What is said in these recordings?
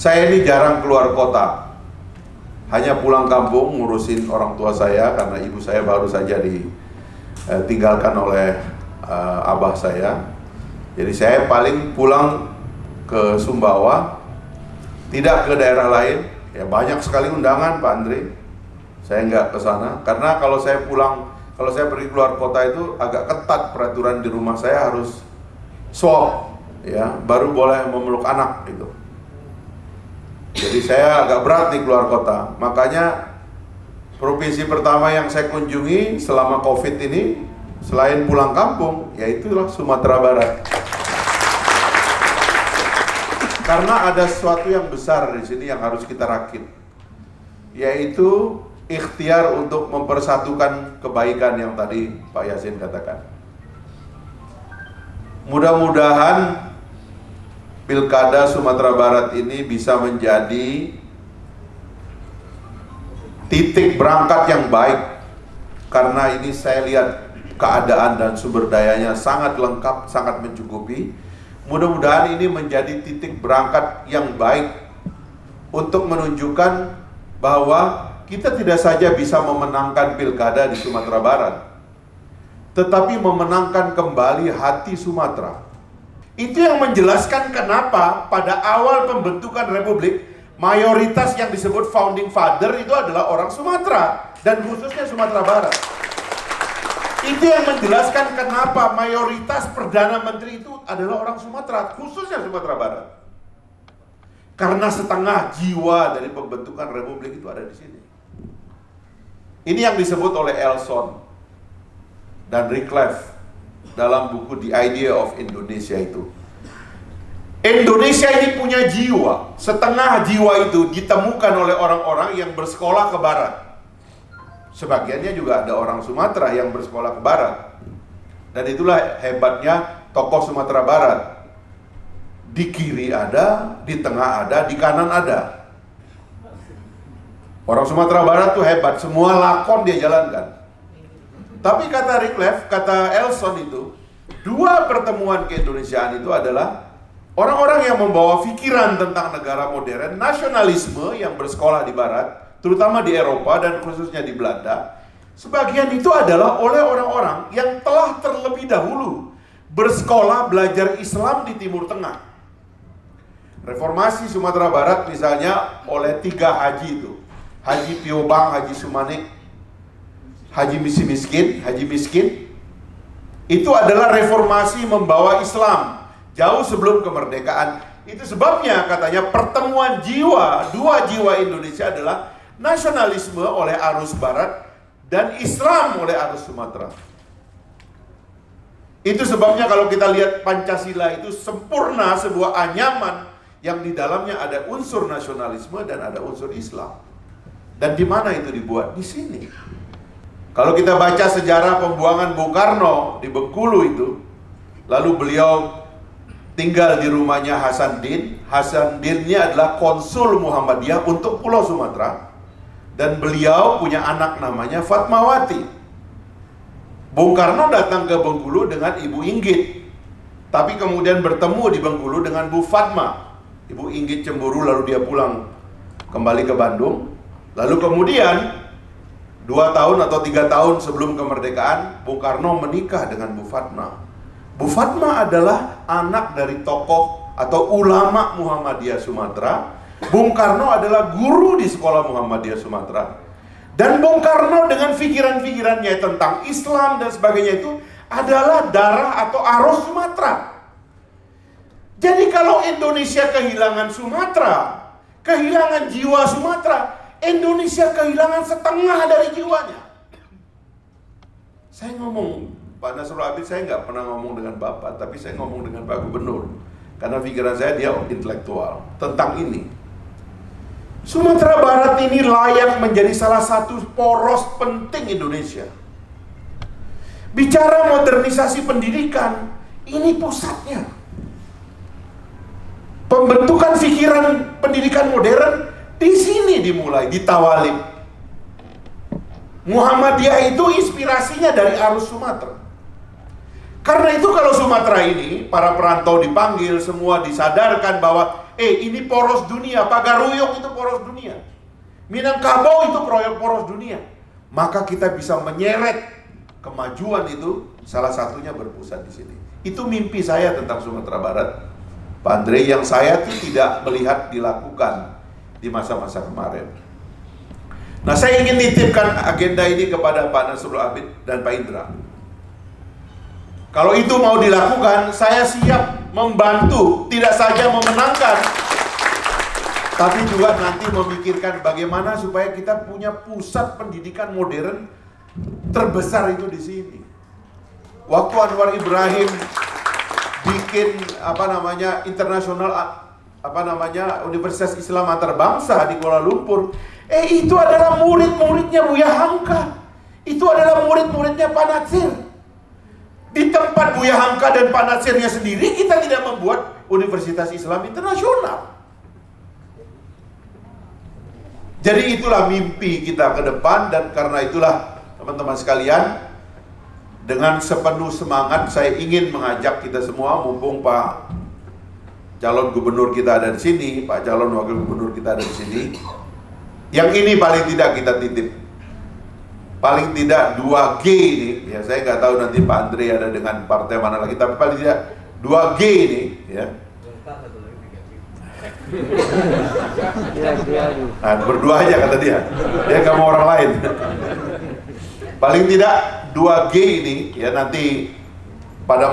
Saya ini jarang keluar kota, hanya pulang kampung ngurusin orang tua saya karena ibu saya baru saja ditinggalkan oleh abah saya. Jadi saya paling pulang ke Sumbawa, tidak ke daerah lain. Ya banyak sekali undangan Pak Andre, saya nggak ke sana karena kalau saya pergi keluar kota itu agak ketat peraturan di rumah saya, harus swab ya baru boleh memeluk anak gitu. Jadi saya agak berat nih keluar kota. Makanya provinsi pertama yang saya kunjungi selama COVID ini selain pulang kampung, yaitulah Sumatera Barat. Karena ada sesuatu yang besar di sini yang harus kita rakit, yaitu ikhtiar untuk mempersatukan kebaikan yang tadi Pak Yasin katakan. Mudah-mudahan Pilkada Sumatera Barat ini bisa menjadi titik berangkat yang baik, karena ini saya lihat keadaan dan sumber dayanya sangat lengkap, sangat mencukupi. Mudah-mudahan ini menjadi titik berangkat yang baik untuk menunjukkan bahwa kita tidak saja bisa memenangkan pilkada di Sumatera Barat, tetapi memenangkan kembali hati Sumatera. Itu yang menjelaskan kenapa pada awal pembentukan Republik, mayoritas yang disebut founding father itu adalah orang Sumatera, dan khususnya Sumatera Barat. Itu yang menjelaskan kenapa mayoritas Perdana Menteri itu adalah orang Sumatera, khususnya Sumatera Barat. Karena setengah jiwa dari pembentukan Republik itu ada di sini. Ini yang disebut oleh Elson dan Rickleff dalam buku The Idea of Indonesia itu. Indonesia ini punya jiwa. Setengah jiwa itu ditemukan oleh orang-orang yang bersekolah ke barat. Sebagiannya juga ada orang Sumatera yang bersekolah ke barat. Dan itulah hebatnya tokoh Sumatera Barat. Di kiri ada, di tengah ada, di kanan ada. Orang Sumatera Barat tuh hebat, semua lakon dia jalankan. Tapi kata Rickleff, kata Elson itu, dua pertemuan keindonesiaan itu adalah orang-orang yang membawa pikiran tentang negara modern, nasionalisme yang bersekolah di barat, terutama di Eropa dan khususnya di Belanda. Sebagian itu adalah oleh orang-orang yang telah terlebih dahulu bersekolah belajar Islam di Timur Tengah. Reformasi Sumatera Barat misalnya oleh 3 haji itu, Haji Piobang, Haji Sumanik, Haji Miskin, itu adalah reformasi membawa Islam jauh sebelum kemerdekaan. Itu sebabnya katanya pertemuan jiwa, dua jiwa Indonesia adalah nasionalisme oleh arus barat dan Islam oleh arus Sumatera. Itu sebabnya kalau kita lihat Pancasila itu sempurna, sebuah anyaman yang di dalamnya ada unsur nasionalisme dan ada unsur Islam. Dan di mana itu dibuat? Di sini. Kalau kita baca sejarah pembuangan Bung Karno di Bengkulu itu, lalu beliau tinggal di rumahnya Hasan Din. Hasan Din ini adalah konsul Muhammadiyah untuk Pulau Sumatera, dan beliau punya anak namanya Fatmawati. Bung Karno datang ke Bengkulu dengan Ibu Inggit, tapi kemudian bertemu di Bengkulu dengan Bu Fatma. Ibu Inggit cemburu, lalu dia pulang kembali ke Bandung. Lalu kemudian 2 tahun atau 3 tahun sebelum kemerdekaan, Bung Karno menikah dengan Bu Fatma. Bu Fatma adalah anak dari tokoh atau ulama Muhammadiyah Sumatera. Bung Karno adalah guru di sekolah Muhammadiyah Sumatera. Dan Bung Karno dengan pikiran-pikirannya tentang Islam dan sebagainya itu adalah darah atau arus Sumatera. Jadi kalau Indonesia kehilangan Sumatera, kehilangan jiwa Sumatera, Indonesia kehilangan setengah dari jiwanya. Saya ngomong, Pak Nasrul Abid, saya nggak pernah ngomong dengan Bapak, tapi saya ngomong dengan Pak Gubernur. Karena pikiran saya dia intelektual tentang ini. Sumatera Barat ini layak menjadi salah satu poros penting Indonesia. Bicara modernisasi pendidikan, ini pusatnya. Pembentukan pikiran pendidikan modern di sini dimulai, di Tawalib. Muhammadiyah itu inspirasinya dari arus Sumatera. Karena itu kalau Sumatera ini, para perantau dipanggil, semua disadarkan bahwa ini poros dunia, Pagaruyung itu poros dunia, Minangkabau itu poros dunia. Maka kita bisa menyeret kemajuan itu, salah satunya berpusat di sini. Itu mimpi saya tentang Sumatera Barat, Pak Andre, yang saya tuh tidak melihat dilakukan di masa-masa kemarin. Nah, saya ingin nitipkan agenda ini kepada Pak Nasrul Abid dan Pak Indra. Kalau itu mau dilakukan, saya siap membantu, tidak saja memenangkan, tapi juga nanti memikirkan bagaimana supaya kita punya pusat pendidikan modern terbesar itu di sini. Waktu Anwar Ibrahim bikin internasional Universitas Islam Antarbangsa di Kuala Lumpur, itu adalah murid-muridnya Buya Hamka, itu adalah murid-muridnya Pak Natsir. Di tempat Buya Hamka dan Pak Natsirnya sendiri, kita tidak membuat Universitas Islam Internasional. Jadi itulah mimpi kita ke depan, dan karena itulah teman-teman sekalian, dengan sepenuh semangat saya ingin mengajak kita semua, mumpung Pak calon gubernur kita ada di sini, Pak calon wakil gubernur kita ada di sini. Yang ini paling tidak kita titip. Paling tidak 2G ini, ya saya nggak tahu nanti Pak Andre ada dengan partai mana lagi, tapi paling tidak 2G ini, ya. Nah, berdua aja kata dia nggak mau orang lain. Paling tidak 2G ini, ya nanti pada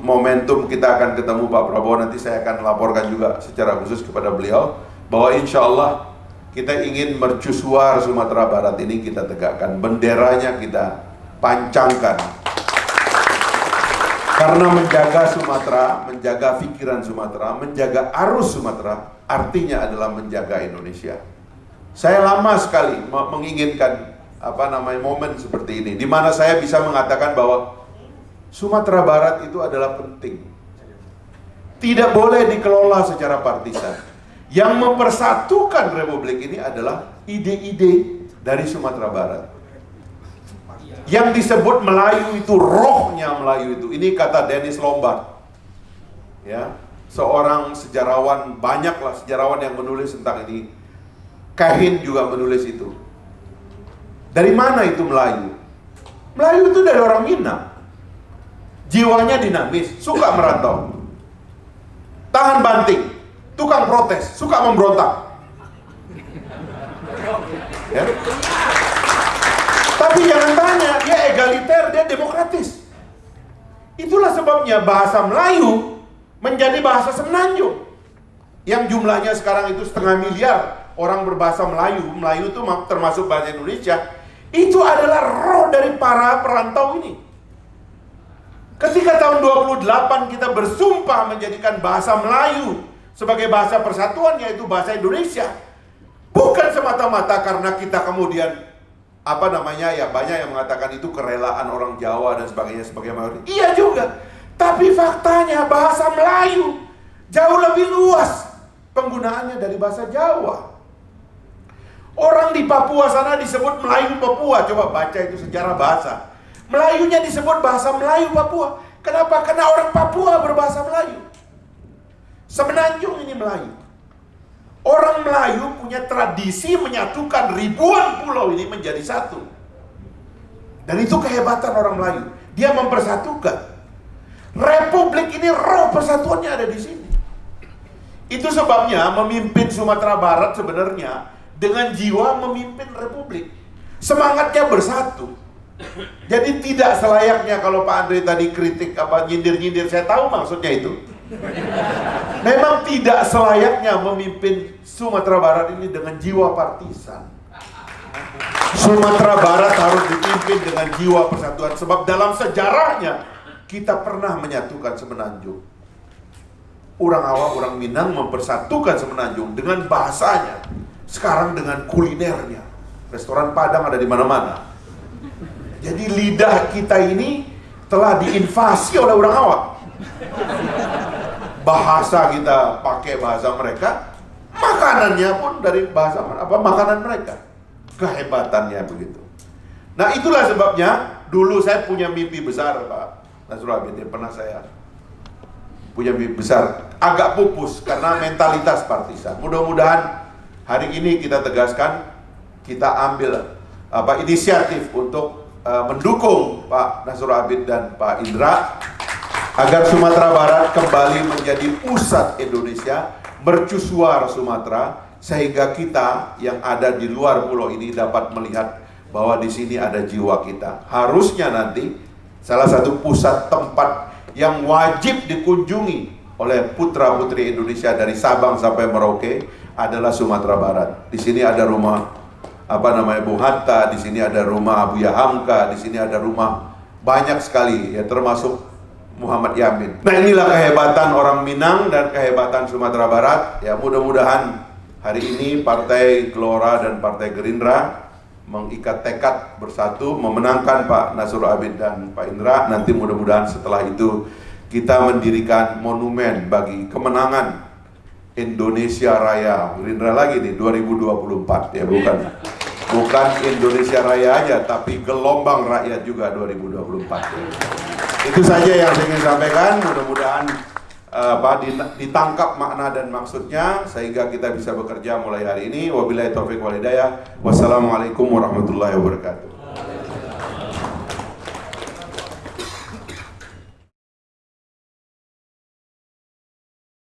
momentum kita akan ketemu Pak Prabowo, nanti saya akan laporkan juga secara khusus kepada beliau bahwa insya Allah kita ingin mercusuar Sumatera Barat ini kita tegakkan, benderanya kita pancangkan. Karena menjaga Sumatera, menjaga pikiran Sumatera, menjaga arus Sumatera, artinya adalah menjaga Indonesia. Saya lama sekali menginginkan momen seperti ini, di mana saya bisa mengatakan bahwa Sumatera Barat itu adalah penting. Tidak boleh dikelola secara partisan. Yang mempersatukan Republik ini adalah ide-ide dari Sumatera Barat. Yang disebut Melayu itu, rohnya Melayu itu. Ini kata Dennis Lombard. Ya, seorang sejarawan, banyaklah sejarawan yang menulis tentang ini. Kahin juga menulis itu. Dari mana itu Melayu? Melayu itu dari orang Minang. Jiwanya dinamis, suka merantau. Tahan banting, tukang protes, suka memberontak. Ya. Tapi jangan tanya, dia egaliter, dia demokratis. Itulah sebabnya bahasa Melayu menjadi bahasa semenanjung. Yang jumlahnya sekarang itu 500 miliar orang berbahasa Melayu. Melayu itu termasuk bahasa Indonesia. Itu adalah roh dari para perantau ini. Ketika tahun 28 kita bersumpah menjadikan bahasa Melayu sebagai bahasa persatuan, yaitu bahasa Indonesia, bukan semata-mata karena kita kemudian banyak yang mengatakan itu kerelaan orang Jawa dan sebagainya sebagai mayoritas. Iya juga, tapi faktanya bahasa Melayu jauh lebih luas penggunaannya dari bahasa Jawa. Orang di Papua sana disebut Melayu Papua. Coba baca itu sejarah bahasa. Melayunya disebut bahasa Melayu Papua. Kenapa? Karena orang Papua berbahasa Melayu. Semenanjung ini Melayu. Orang Melayu punya tradisi menyatukan ribuan pulau ini menjadi satu. Dan itu kehebatan orang Melayu. Dia mempersatukan. Republik ini roh persatuannya ada di sini. Itu sebabnya memimpin Sumatera Barat sebenarnya dengan jiwa memimpin Republik. Semangatnya bersatu. Jadi tidak selayaknya kalau Pak Andre tadi kritik nyindir-nyindir, saya tahu maksudnya itu. Memang tidak selayaknya memimpin Sumatera Barat ini dengan jiwa partisan. Sumatera Barat harus dipimpin dengan jiwa persatuan, sebab dalam sejarahnya kita pernah menyatukan semenanjung. Orang awam, orang Minang mempersatukan semenanjung dengan bahasanya, sekarang dengan kulinernya. Restoran Padang ada di mana-mana. Jadi lidah kita ini telah diinvasi oleh orang awam. Bahasa kita pakai bahasa mereka, makanannya pun dari bahasa makanan mereka. Kehebatannya begitu. Nah, itulah sebabnya dulu saya punya mimpi besar, Pak Nasrul Abid, yang pernah saya punya mimpi besar, agak pupus karena mentalitas partisan. Mudah-mudahan hari ini kita tegaskan, kita ambil inisiatif untuk mendukung Pak Nasrul Abid dan Pak Indra agar Sumatera Barat kembali menjadi pusat Indonesia, mercusuar Sumatera, sehingga kita yang ada di luar pulau ini dapat melihat bahwa di sini ada jiwa kita. Harusnya nanti salah satu pusat tempat yang wajib dikunjungi oleh putra-putri Indonesia dari Sabang sampai Merauke adalah Sumatera Barat. Di sini ada rumah Bung Hatta, di sini ada rumah Buya Hamka, di sini ada rumah banyak sekali ya, termasuk Muhammad Yamin. Nah, inilah kehebatan orang Minang dan kehebatan Sumatera Barat. Ya, mudah-mudahan hari ini Partai Gelora dan Partai Gerindra mengikat tekad bersatu memenangkan Pak Nasrul Abid dan Pak Indra. Nanti mudah-mudahan setelah itu kita mendirikan monumen bagi kemenangan Indonesia Raya. Gerindra lagi nih 2024 ya, bukan Indonesia Raya aja, tapi gelombang rakyat juga 2024 ya. Itu saja yang saya ingin sampaikan. Mudah-mudahan ditangkap makna dan maksudnya sehingga kita bisa bekerja mulai hari ini. Wabillahi taufiq wal hidayah. Wassalamualaikum warahmatullahi wabarakatuh.